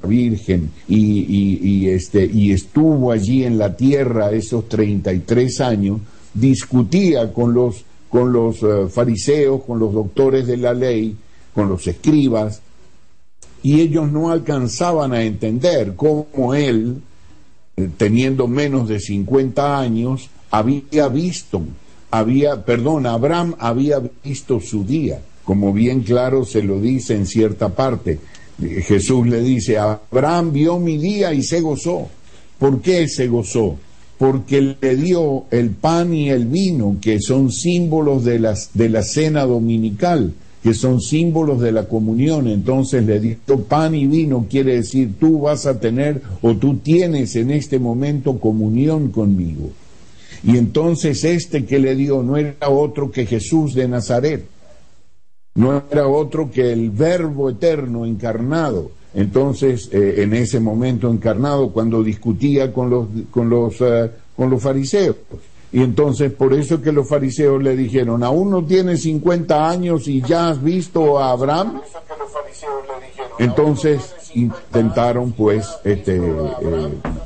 Virgen y estuvo allí en la tierra esos 33 años, discutía con los fariseos, con los doctores de la ley, con los escribas, y ellos no alcanzaban a entender cómo él, teniendo menos de 50 años, Abraham había visto su día, como bien claro se lo dice en cierta parte. Jesús le dice: Abraham vio mi día y se gozó. ¿Por qué se gozó? Porque le dio el pan y el vino, que son símbolos de la cena dominical, que son símbolos de la comunión. Entonces le dio pan y vino, quiere decir tú vas a tener, o tú tienes en este momento comunión conmigo. Y entonces que le dio no era otro que Jesús de Nazaret, no era otro que el Verbo eterno encarnado. Entonces, en ese momento encarnado, cuando discutía con los fariseos. Y entonces, por eso que los fariseos le dijeron: ¿aún no tienes 50 años y ya has visto a Abraham? Entonces, intentaron, pues,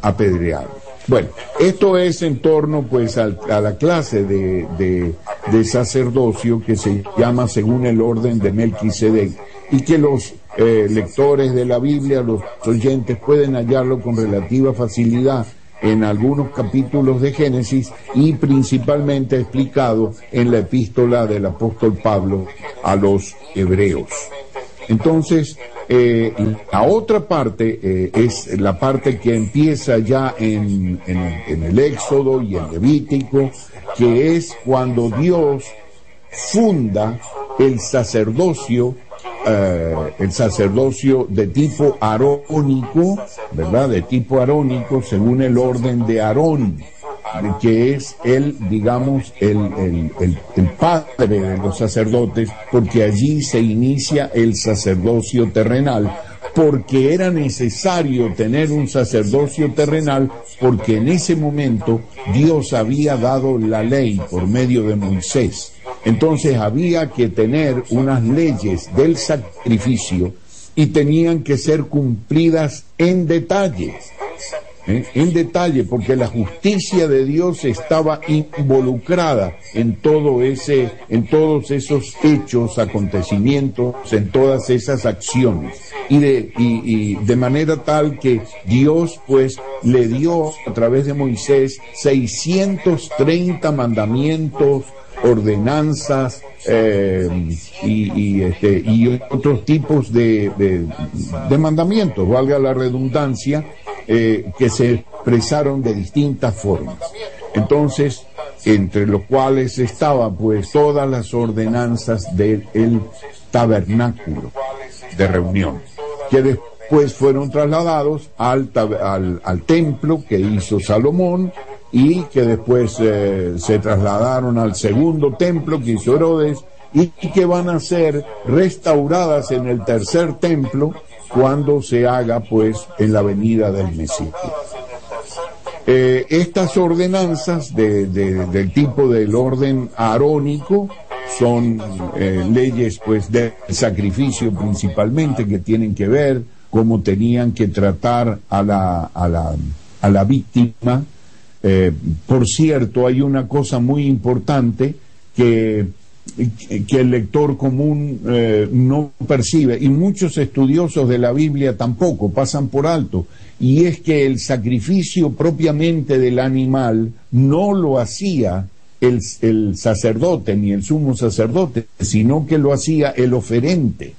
apedrear. Bueno, esto es en torno, pues, a la clase de sacerdocio que se llama según el orden de Melquisedec, y que los lectores de la Biblia, los oyentes, pueden hallarlo con relativa facilidad en algunos capítulos de Génesis, y principalmente explicado en la epístola del apóstol Pablo a los hebreos. Entonces, la otra parte es la parte que empieza ya en el Éxodo y en Levítico, que es cuando Dios funda el sacerdocio de tipo arónico, ¿verdad? De tipo arónico, según el orden de Aarón, que es digamos, el padre de los sacerdotes, porque allí se inicia el sacerdocio terrenal, porque era necesario tener un sacerdocio terrenal, porque en ese momento Dios había dado la ley por medio de Moisés. Entonces había que tener unas leyes del sacrificio y tenían que ser cumplidas en detalle. En detalle, porque la justicia de Dios estaba involucrada en todos esos hechos, acontecimientos, en todas esas acciones, y de manera tal que Dios, pues, le dio a través de Moisés 630 mandamientos, ordenanzas y otros tipos de mandamientos, valga la redundancia, que se expresaron de distintas formas. Entonces, entre los cuales estaban, pues, todas las ordenanzas del tabernáculo de reunión, que después fueron trasladados al templo que hizo Salomón, y que después se trasladaron al segundo templo que hizo Herodes, y que van a ser restauradas en el tercer templo cuando se haga, pues, en la venida del Mesías. Estas ordenanzas del tipo del orden arónico son leyes, pues, del sacrificio principalmente, que tienen que ver cómo tenían que tratar a la víctima. Por cierto, hay una cosa muy importante que el lector común no percibe, y muchos estudiosos de la Biblia tampoco, pasan por alto, y es que el sacrificio propiamente del animal no lo hacía el sacerdote ni el sumo sacerdote, sino que lo hacía el oferente.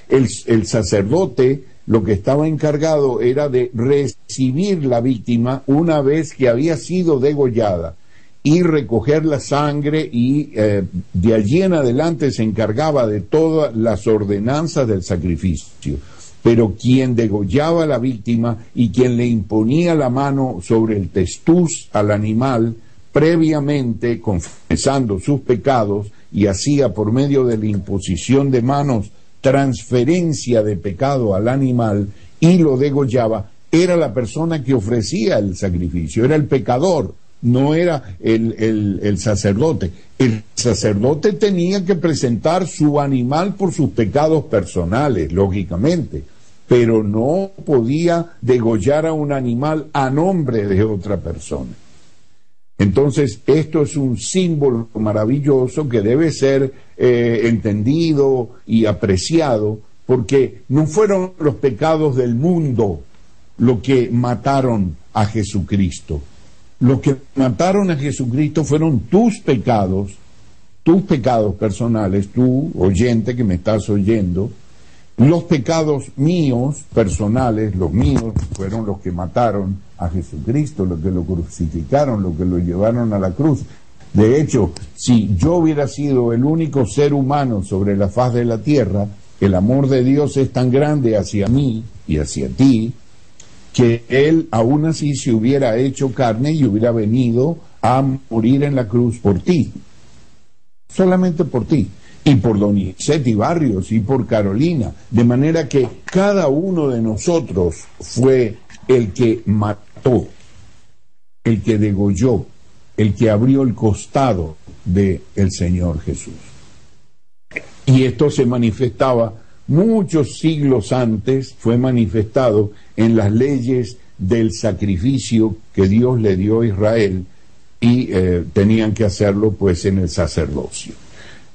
El sacerdote lo que estaba encargado era de recibir la víctima una vez que había sido degollada, y recoger la sangre, y de allí en adelante se encargaba de todas las ordenanzas del sacrificio. Pero quien degollaba a la víctima y quien le imponía la mano sobre el testuz al animal, previamente confesando sus pecados, y hacía por medio de la imposición de manos transferencia de pecado al animal, y lo degollaba, era la persona que ofrecía el sacrificio, era el pecador. No era el sacerdote. El sacerdote tenía que presentar su animal por sus pecados personales, lógicamente, pero no podía degollar a un animal a nombre de otra persona. Entonces, esto es un símbolo maravilloso que debe ser entendido y apreciado, porque no fueron los pecados del mundo lo que mataron a Jesucristo. Lo que mataron a Jesucristo fueron tus pecados personales, tú, oyente que me estás oyendo. Los pecados míos personales, los míos, fueron los que mataron a Jesucristo, los que lo crucificaron, los que lo llevaron a la cruz. De hecho, si yo hubiera sido el único ser humano sobre la faz de la tierra, el amor de Dios es tan grande hacia mí y hacia ti, que Él aún así se hubiera hecho carne y hubiera venido a morir en la cruz por ti. Solamente por ti. Y por Donizetti Barrios y por Carolina. De manera que cada uno de nosotros fue el que mató, el que degolló, el que abrió el costado del Señor Jesús. Y esto se manifestaba muchos siglos antes, fue manifestado en las leyes del sacrificio que Dios le dio a Israel, y tenían que hacerlo pues en el sacerdocio.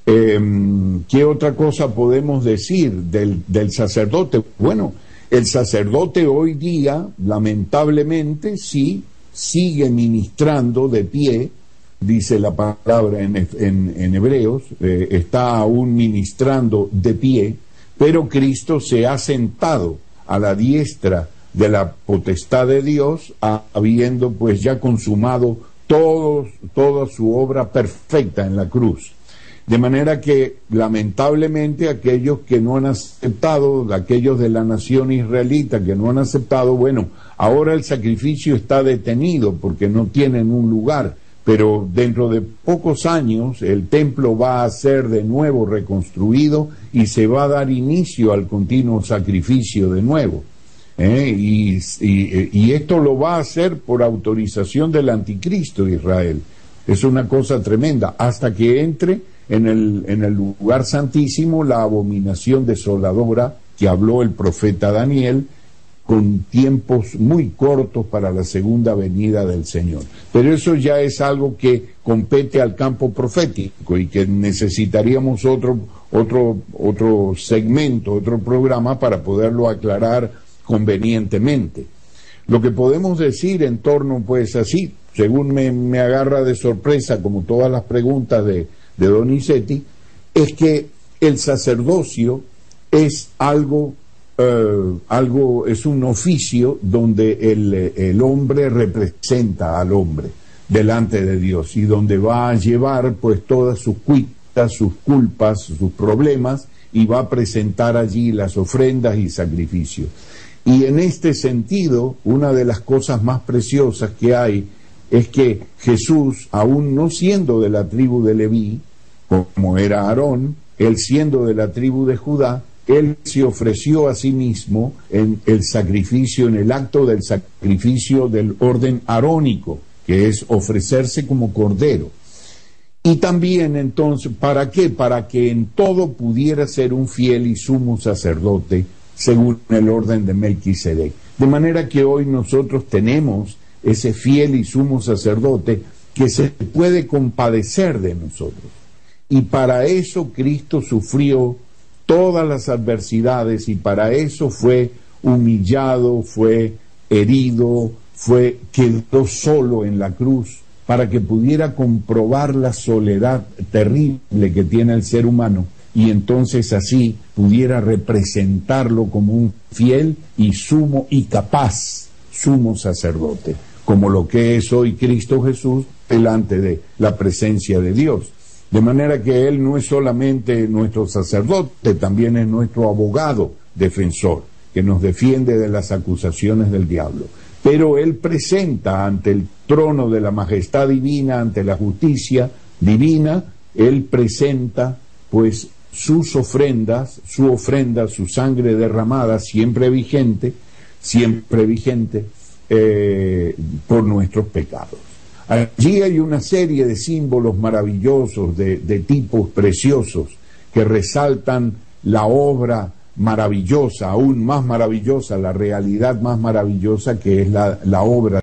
¿Qué otra cosa podemos decir del sacerdote? Bueno, el sacerdote hoy día, lamentablemente, sí sigue ministrando de pie, dice la palabra en Hebreos, está aún ministrando de pie, pero Cristo se ha sentado a la diestra de la potestad de Dios, habiendo pues ya consumado toda su obra perfecta en la cruz. De manera que, lamentablemente, aquellos que no han aceptado, aquellos de la nación israelita que no han aceptado, bueno, ahora el sacrificio está detenido porque no tienen un lugar, pero dentro de pocos años el templo va a ser de nuevo reconstruido y se va a dar inicio al continuo sacrificio de nuevo. Y esto lo va a hacer por autorización del anticristo Israel. Es una cosa tremenda, hasta que entre en el lugar santísimo la abominación desoladora que habló el profeta Daniel, con tiempos muy cortos para la segunda venida del Señor. Pero eso ya es algo que compete al campo profético y que necesitaríamos otro segmento, otro programa para poderlo aclarar convenientemente. Lo que podemos decir en torno, pues así, según me agarra de sorpresa, como todas las preguntas de Donizetti, es que el sacerdocio es es un oficio donde el hombre representa al hombre delante de Dios y donde va a llevar pues todas sus cuitas, sus culpas, sus problemas, y va a presentar allí las ofrendas y sacrificios. Y en este sentido, una de las cosas más preciosas que hay es que Jesús, aún no siendo de la tribu de Leví, como era Aarón, él siendo de la tribu de Judá, él se ofreció a sí mismo en el sacrificio, en el acto del sacrificio del orden arónico, que es ofrecerse como cordero. Y también entonces, ¿para qué? Para que en todo pudiera ser un fiel y sumo sacerdote, según el orden de Melquisedec. De manera que hoy nosotros tenemos ese fiel y sumo sacerdote que se puede compadecer de nosotros. Y para eso Cristo sufrió todas las adversidades, y para eso fue humillado, fue herido, quedó solo en la cruz, para que pudiera comprobar la soledad terrible que tiene el ser humano, y entonces así pudiera representarlo como un fiel y sumo y capaz sumo sacerdote, como lo que es hoy Cristo Jesús delante de la presencia de Dios. De manera que Él no es solamente nuestro sacerdote, también es nuestro abogado defensor, que nos defiende de las acusaciones del diablo. Pero Él presenta ante el trono de la majestad divina, ante la justicia divina, Él presenta pues sus ofrendas, su ofrenda, su sangre derramada, siempre vigente, por nuestros pecados. Allí hay una serie de símbolos maravillosos, de tipos preciosos, que resaltan la obra maravillosa, aún más maravillosa, la realidad más maravillosa que es la obra